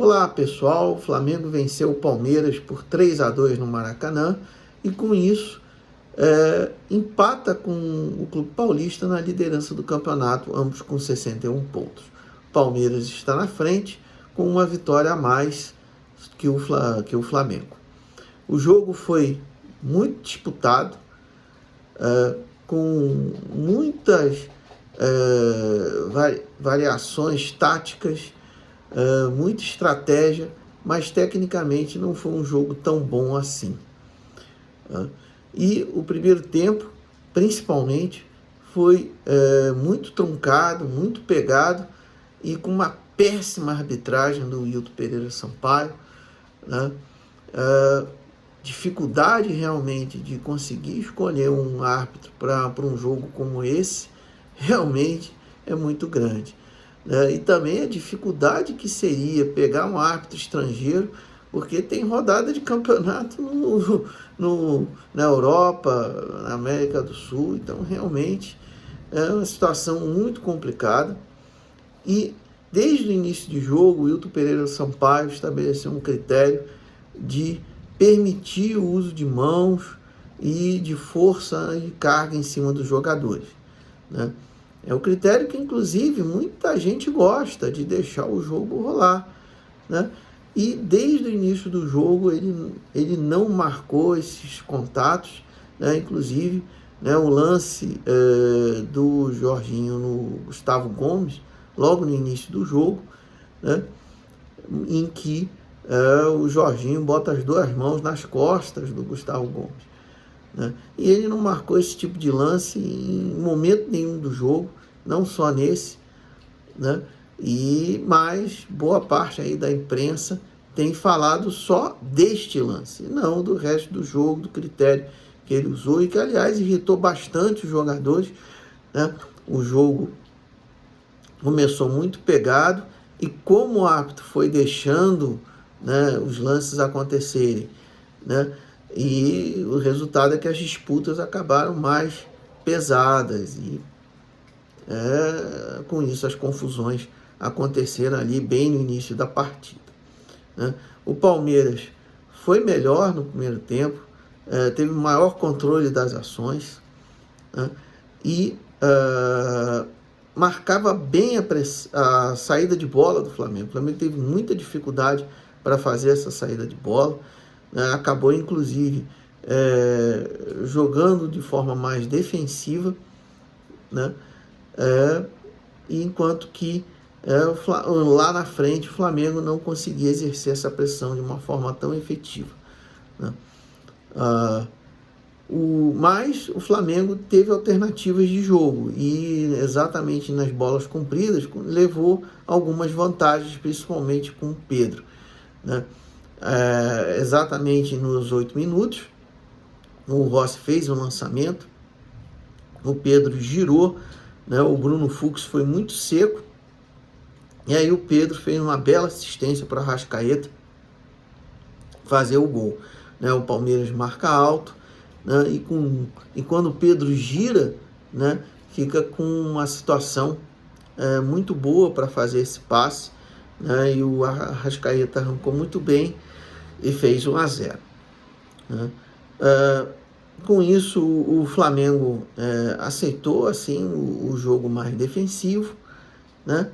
Olá pessoal, o Flamengo venceu o Palmeiras por 3-2 no Maracanã e com isso empata com o Clube Paulista na liderança do campeonato, ambos com 61 pontos. O Palmeiras está na frente com uma vitória a mais que o Flamengo. O jogo foi muito disputado, com muitas variações táticas, muita estratégia, mas tecnicamente não foi um jogo tão bom assim. E o primeiro tempo, principalmente, foi muito truncado, muito pegado e com uma péssima arbitragem do Wilton Pereira Sampaio, né? Dificuldade realmente de conseguir escolher um árbitro para um jogo como esse realmente é muito grande. E também a dificuldade que seria pegar um árbitro estrangeiro, porque tem rodada de campeonato na Europa, na América do Sul, então realmente é uma situação muito complicada. E desde o início de jogo, o Wilton Pereira Sampaio estabeleceu um critério de permitir o uso de mãos e de força e carga em cima dos jogadores, né? É o critério que, inclusive, muita gente gosta de deixar o jogo rolar, né? E desde o início do jogo ele não marcou esses contatos, né? Inclusive, né, o lance do Jorginho no Gustavo Gomes, logo no início do jogo, né, em que o Jorginho bota as duas mãos nas costas do Gustavo Gomes, né? E ele não marcou esse tipo de lance em momento nenhum do jogo, não só nesse, né? Mas boa parte aí da imprensa tem falado só deste lance, não do resto do jogo, do critério que ele usou e que, aliás, irritou bastante os jogadores, né? O jogo começou muito pegado e como o árbitro foi deixando, né, os lances acontecerem, né? E o resultado é que as disputas acabaram mais pesadas e com isso as confusões aconteceram ali bem no início da partida, né? O Palmeiras foi melhor no primeiro tempo, teve maior controle das ações, né? E marcava bem a saída de bola do Flamengo. O Flamengo teve muita dificuldade para fazer essa saída de bola, né? Acabou inclusive jogando de forma mais defensiva, né? Enquanto que lá na frente o Flamengo não conseguia exercer essa pressão de uma forma tão efetiva, né? Mas o Flamengo teve alternativas de jogo e exatamente nas bolas compridas levou algumas vantagens, principalmente com o Pedro, né? Exatamente nos 8 minutos, o Rossi fez o lançamento, o Pedro girou, né? O Bruno Fux foi muito seco, e aí o Pedro fez uma bela assistência para Arrascaeta fazer o gol, né? O Palmeiras marca alto, né? E quando o Pedro gira, né, fica com uma situação muito boa para fazer esse passe, né? E o Arrascaeta arrancou muito bem e fez 1-0, né? Com isso, o Flamengo aceitou assim o jogo mais defensivo, né?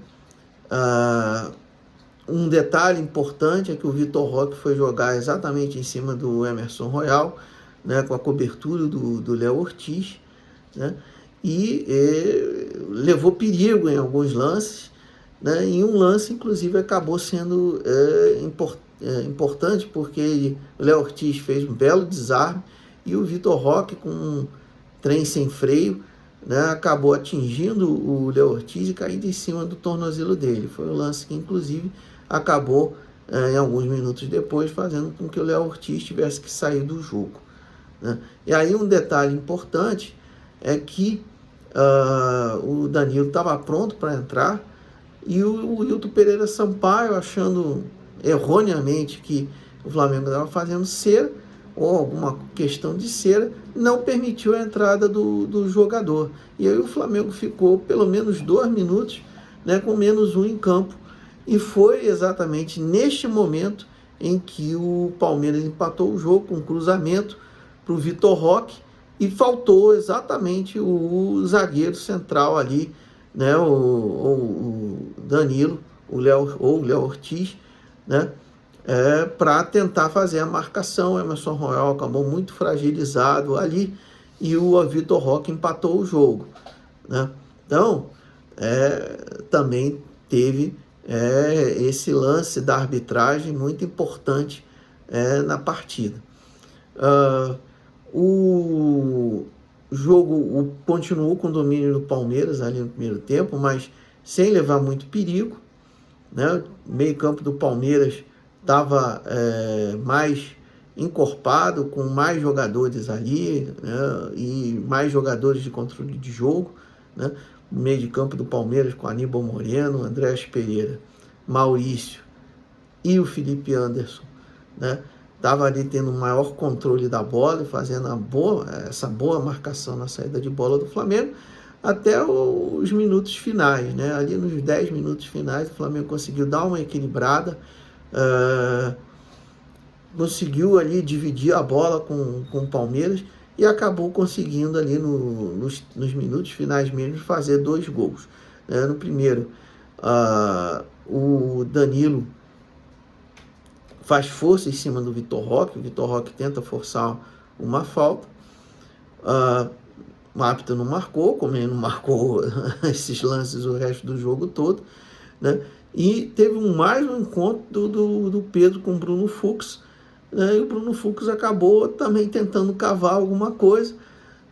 Um detalhe importante é que o Vitor Roque foi jogar exatamente em cima do Emerson Royal, né, com a cobertura do Léo Ortiz, né? E levou perigo em alguns lances, né? Em um lance, inclusive, acabou sendo importante porque o Léo Ortiz fez um belo desarme e o Vitor Roque, com um trem sem freio, né, acabou atingindo o Léo Ortiz e caindo em cima do tornozelo dele. Foi um lance que, inclusive, acabou, em alguns minutos depois, fazendo com que o Léo Ortiz tivesse que sair do jogo, né? E aí um detalhe importante é que o Danilo estava pronto para entrar e o Wilton Pereira Sampaio, achando erroneamente que o Flamengo estava fazendo cera, ou alguma questão de cera, não permitiu a entrada do jogador. E aí o Flamengo ficou pelo menos 2 minutos, né, com -1 em campo, E foi exatamente neste momento em que o Palmeiras empatou o jogo com um cruzamento para o Vitor Roque, e faltou exatamente o zagueiro central ali, né, o Danilo, o Léo Ortiz, né, para tentar fazer a marcação. O Emerson Royal acabou muito fragilizado ali e o Vitor Roque empatou o jogo, né? Então, também teve esse lance da arbitragem muito importante na partida. O jogo continuou com o domínio do Palmeiras ali no primeiro tempo, mas sem levar muito perigo, né? O meio-campo do Palmeiras estava mais encorpado, com mais jogadores ali, né? E mais jogadores de controle de jogo, né? O meio de campo do Palmeiras com Aníbal Moreno, Andréas Pereira, Maurício e o Felipe Anderson, né? Estava ali tendo um maior controle da bola e fazendo essa boa marcação na saída de bola do Flamengo até os minutos finais, né? Ali nos 10 minutos finais o Flamengo conseguiu dar uma equilibrada, conseguiu ali dividir a bola com o Palmeiras e acabou conseguindo ali nos minutos finais mesmo fazer 2 gols. No primeiro, o Danilo faz força em cima do Vitor Roque, o Vitor Roque tenta forçar uma falta, o árbitro não marcou, como ele não marcou esses lances o resto do jogo todo, né? E teve mais um encontro do Pedro com o Bruno Fux, né? E o Bruno Fux acabou também tentando cavar alguma coisa,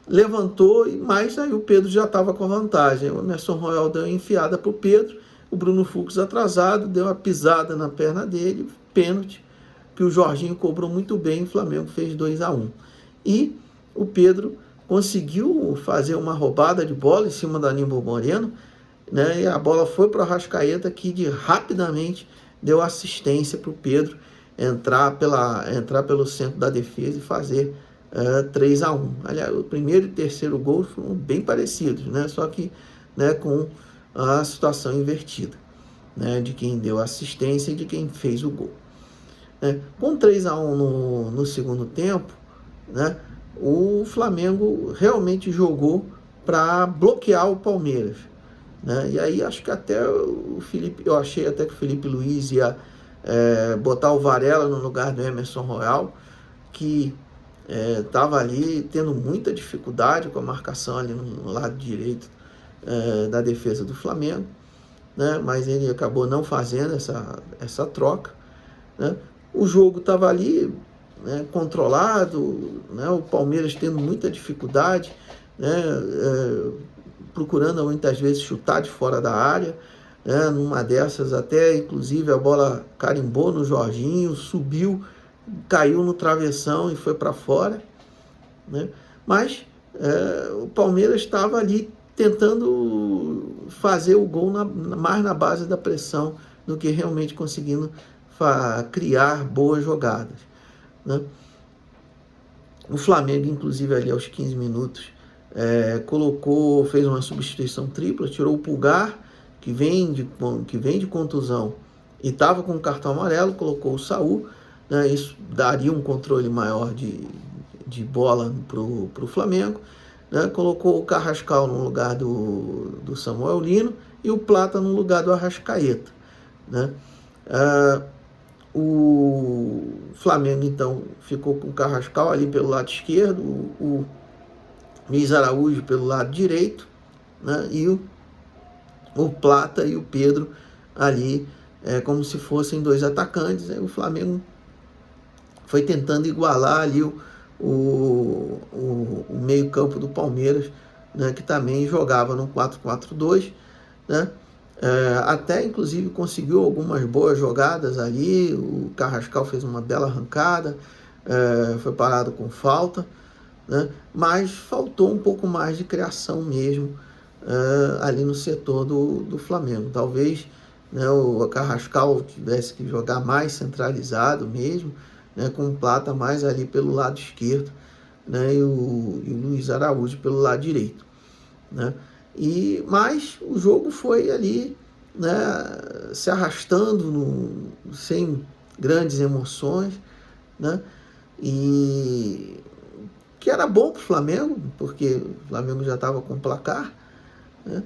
levantou, mas aí o Pedro já estava com a vantagem. O Emerson Royal deu uma enfiada para o Pedro, o Bruno Fux atrasado, deu uma pisada na perna dele, pênalti, que o Jorginho cobrou muito bem, o Flamengo fez 2-1. E o Pedro conseguiu fazer uma roubada de bola em cima do Aníbal Moreno, né? E a bola foi para o Arrascaeta, que rapidamente deu assistência para o Pedro entrar pelo centro da defesa e fazer 3-1. Aliás, o primeiro e terceiro gol foram bem parecidos, né? Só que, né, com a situação invertida, né, de quem deu assistência e de quem fez o gol. Com 3-1 no segundo tempo, né, o Flamengo realmente jogou para bloquear o Palmeiras, né? E aí acho que até eu achei até que o Felipe Luiz ia botar o Varela no lugar do Emerson Royal, que estava ali tendo muita dificuldade com a marcação ali no lado direito da defesa do Flamengo, né? Mas ele acabou não fazendo essa troca, né? O jogo estava ali, né, controlado, né? O Palmeiras tendo muita dificuldade, né? Procurando muitas vezes chutar de fora da área, né? Numa dessas até, inclusive, a bola carimbou no Jorginho, subiu, caiu no travessão e foi para fora, né? Mas o Palmeiras estava ali tentando fazer o gol mais na base da pressão do que realmente conseguindo criar boas jogadas, né? O Flamengo, inclusive, ali aos 15 minutos, fez uma substituição tripla, tirou o Pulgar, que vem de contusão e estava com o cartão amarelo, colocou o Saul, né? Isso daria um controle maior de bola para o Flamengo, né? Colocou o Carrascal no lugar do Samuel Lino e o Plata no lugar do Arrascaeta, né? O Flamengo, então, ficou com o Carrascal ali pelo lado esquerdo, o Luiz Araújo pelo lado direito, né? E o Plata e o Pedro ali como se fossem 2 atacantes. Aí o Flamengo foi tentando igualar ali o meio-campo do Palmeiras, né? Que também jogava no 4-4-2, né? Até inclusive conseguiu algumas boas jogadas ali. O Carrascal fez uma bela arrancada, foi parado com falta, né? Mas faltou um pouco mais de criação mesmo ali no setor do Flamengo. Talvez, né, o Carrascal tivesse que jogar mais centralizado mesmo, né, com o Plata mais ali pelo lado esquerdo, né, e o Luiz Araújo pelo lado direito, né? Mas o jogo foi ali né, se arrastando sem grandes emoções, né, e que era bom para o Flamengo, porque o Flamengo já estava com placar, né,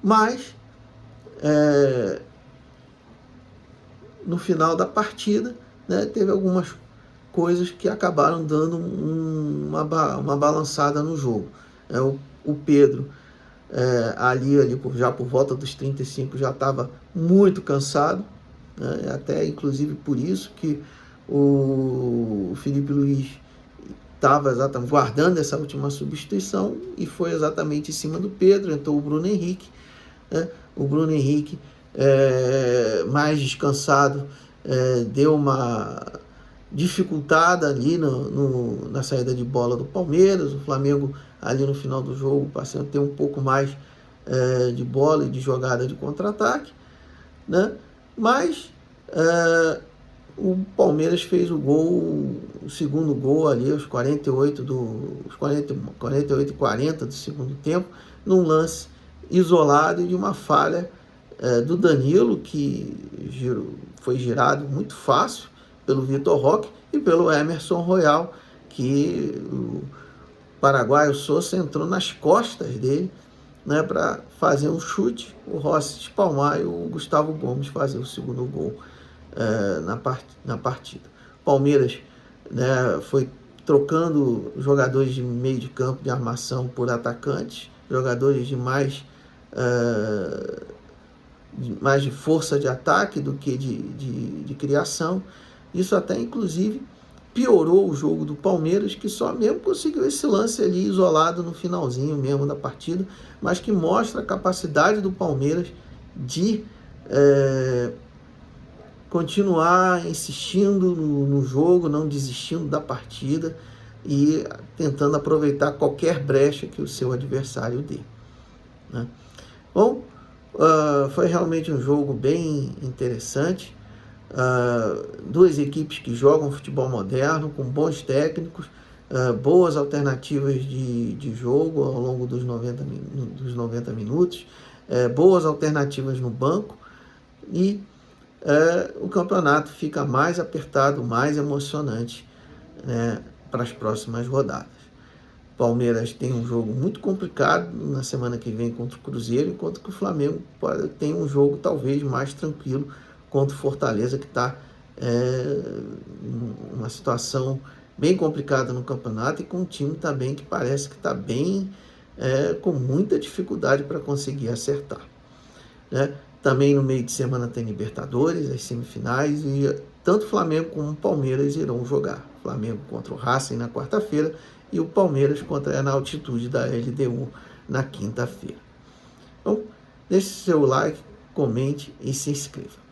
mas no final da partida, né, teve algumas coisas que acabaram dando uma balançada no jogo. O Pedro, ali já por volta dos 35, já estava muito cansado, né, até inclusive por isso que o Felipe Luiz estava exatamente guardando essa última substituição, e foi exatamente em cima do Pedro. Entrou o Bruno Henrique, né? O Bruno Henrique, mais descansado, deu uma dificultada ali na saída de bola do Palmeiras. O Flamengo ali no final do jogo passou a ter um pouco mais de bola e de jogada de contra-ataque, né? Mas o Palmeiras fez o segundo gol ali aos 48 e 40 do segundo tempo, num lance isolado e de uma falha do Danilo, que foi girado muito fácil pelo Vitor Roque e pelo Emerson Royal, que o paraguaio Sousa entrou nas costas dele, né, para fazer um chute, o Rossi espalmar e o Gustavo Gomes fazer o segundo gol na partida. Palmeiras, né, foi trocando jogadores de meio de campo, de armação, por atacantes, jogadores de mais de força de ataque do que de criação. Isso até inclusive piorou o jogo do Palmeiras, que só mesmo conseguiu esse lance ali isolado no finalzinho mesmo da partida, mas que mostra a capacidade do Palmeiras de continuar insistindo no jogo, não desistindo da partida e tentando aproveitar qualquer brecha que o seu adversário dê, né? Bom, foi realmente um jogo bem interessante. Duas equipes que jogam futebol moderno, com bons técnicos, boas alternativas de jogo ao longo dos 90 minutos, boas alternativas no banco, e o campeonato fica mais apertado, mais emocionante, né, para as próximas rodadas. Palmeiras tem um jogo muito complicado na semana que vem contra o Cruzeiro, enquanto que o Flamengo tem um jogo talvez mais tranquilo contra o Fortaleza, que está uma situação bem complicada no campeonato, e com um time também que parece que está bem, com muita dificuldade para conseguir acertar, né? Também no meio de semana tem Libertadores, as semifinais, e tanto Flamengo como Palmeiras irão jogar. Flamengo contra o Racing na quarta-feira e o Palmeiras contra a Altitude da LDU na quinta-feira. Então, deixe seu like, comente e se inscreva.